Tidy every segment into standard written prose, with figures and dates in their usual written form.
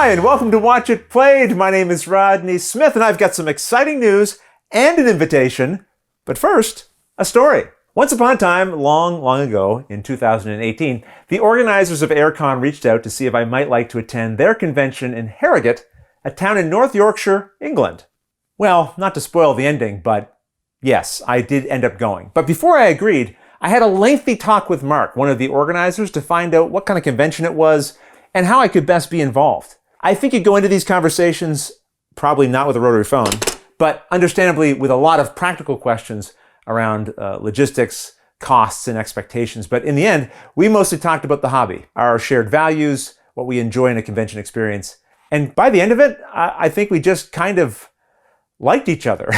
Hi, and welcome to Watch It Played. My name is Rodney Smith, and I've got some exciting news and an invitation. But first, a story. Once upon a time, long ago, in 2018, the organizers of AireCon reached out to see if I might like to attend their convention in Harrogate, a town in North Yorkshire, England. Well, not to spoil the ending, but yes, I did end up going. But before I agreed, I had a lengthy talk with Mark, one of the organizers, to find out what kind of convention it was and how I could best be involved. I think you go into these conversations, probably not with a rotary phone, but understandably with a lot of practical questions around logistics, costs, and expectations. But in the end, we mostly talked about the hobby, our shared values, what we enjoy in a convention experience. And by the end of it, I think we just kind of liked each other.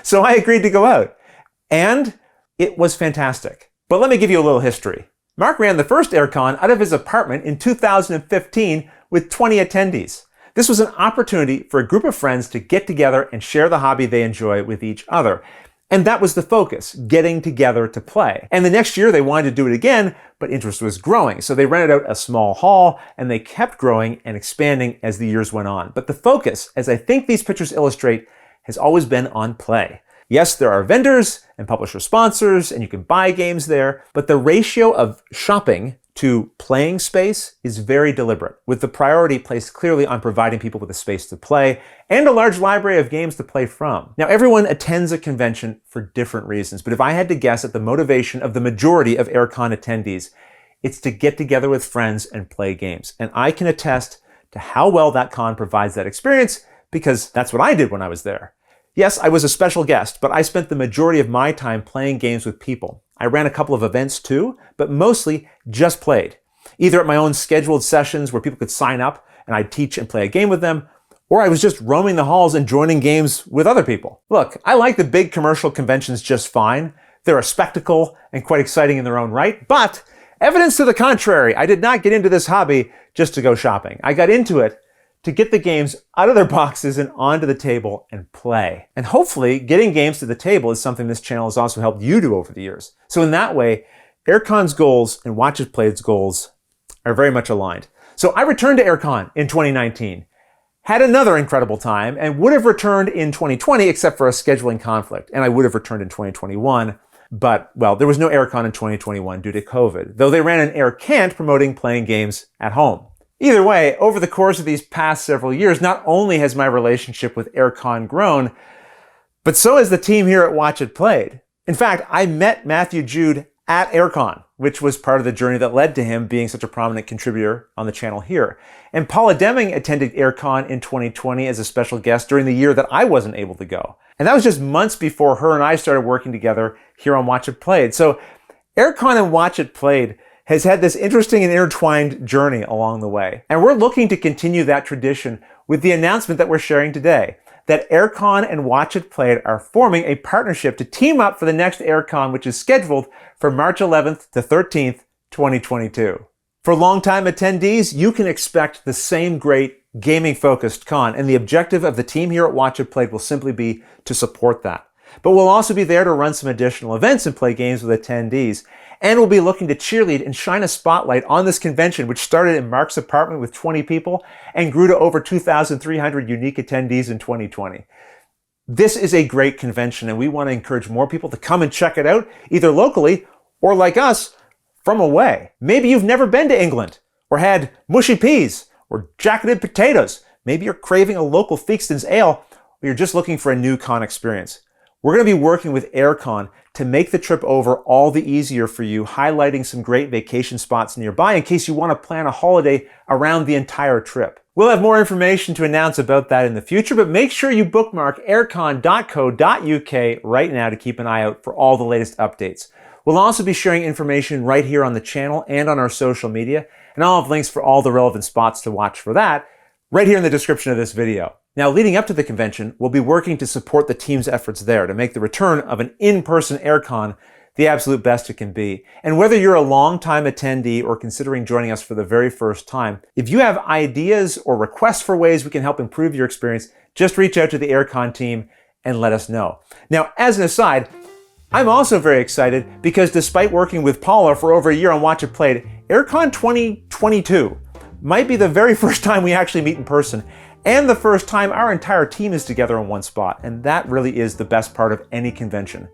So I agreed to go out. And it was fantastic. But let me give you a little history. Mark ran the first AireCon out of his apartment in 2015 with 20 attendees. This was an opportunity for a group of friends to get together and share the hobby they enjoy with each other. And that was the focus, getting together to play. And the next year they wanted to do it again, but interest was growing. So they rented out a small hall and they kept growing and expanding as the years went on. But the focus, as I think these pictures illustrate, has always been on play. Yes, there are vendors and publisher sponsors, and you can buy games there, but the ratio of shopping to playing space is very deliberate, with the priority placed clearly on providing people with a space to play and a large library of games to play from. Now, everyone attends a convention for different reasons, but if I had to guess at the motivation of the majority of AireCon attendees, it's to get together with friends and play games. And I can attest to how well that con provides that experience, because that's what I did when I was there. Yes, I was a special guest, but I spent the majority of my time playing games with people. I ran a couple of events too, but mostly just played. Either at my own scheduled sessions where people could sign up and I'd teach and play a game with them, or I was just roaming the halls and joining games with other people. Look, I like the big commercial conventions just fine. They're a spectacle and quite exciting in their own right, but evidence to the contrary, I did not get into this hobby just to go shopping. I got into it to get the games out of their boxes and onto the table and play. And hopefully, getting games to the table is something this channel has also helped you do over the years. So in that way, AireCon's goals and Watch It Played's goals are very much aligned. So I returned to AireCon in 2019, had another incredible time, and would have returned in 2020 except for a scheduling conflict. And I would have returned in 2021, but, well, there was no AireCon in 2021 due to COVID, though they ran an AireCant promoting playing games at home. Either way, over the course of these past several years, not only has my relationship with AireCon grown, but so has the team here at Watch It Played. In fact, I met Matthew Jude at AireCon, which was part of the journey that led to him being such a prominent contributor on the channel here. And Paula Deming attended AireCon in 2020 as a special guest during the year that I wasn't able to go. And that was just months before her and I started working together here on Watch It Played. So AireCon and Watch It Played has had this interesting and intertwined journey along the way. And we're looking to continue that tradition with the announcement that we're sharing today, that AireCon and Watch It Played are forming a partnership to team up for the next AireCon, which is scheduled for March 11th to 13th, 2022. For longtime attendees, you can expect the same great gaming-focused con, and the objective of the team here at Watch It Played will simply be to support that. But we'll also be there to run some additional events and play games with attendees. And we'll be looking to cheerlead and shine a spotlight on this convention, which started in Mark's apartment with 20 people and grew to over 2,300 unique attendees in 2020. This is a great convention, and we want to encourage more people to come and check it out, either locally or, like us, from away. Maybe you've never been to England or had mushy peas or jacketed potatoes. Maybe you're craving a local Theakston's ale, or you're just looking for a new con experience. We're going to be working with AireCon to make the trip over all the easier for you, highlighting some great vacation spots nearby in case you want to plan a holiday around the entire trip. We'll have more information to announce about that in the future, but make sure you bookmark airecon.co.uk right now to keep an eye out for all the latest updates. We'll also be sharing information right here on the channel and on our social media, and I'll have links for all the relevant spots to watch for that right here in the description of this video. Now, leading up to the convention, we'll be working to support the team's efforts there to make the return of an in-person AireCon the absolute best it can be. And whether you're a long-time attendee or considering joining us for the very first time, if you have ideas or requests for ways we can help improve your experience, just reach out to the AireCon team and let us know. Now, as an aside, I'm also very excited because despite working with Paula for over a year on Watch It Played, AireCon 2022 might be the very first time we actually meet in person, and the first time our entire team is together in one spot. And that really is the best part of any convention,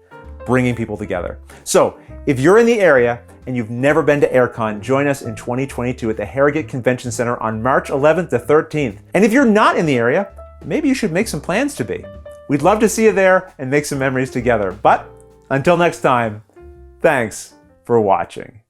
bringing people together. So if you're in the area and you've never been to AireCon, join us in 2022 at the Harrogate Convention Center on March 11th to 13th. And if you're not in the area, maybe you should make some plans to be. We'd love to see you there and make some memories together. But until next time, thanks for watching.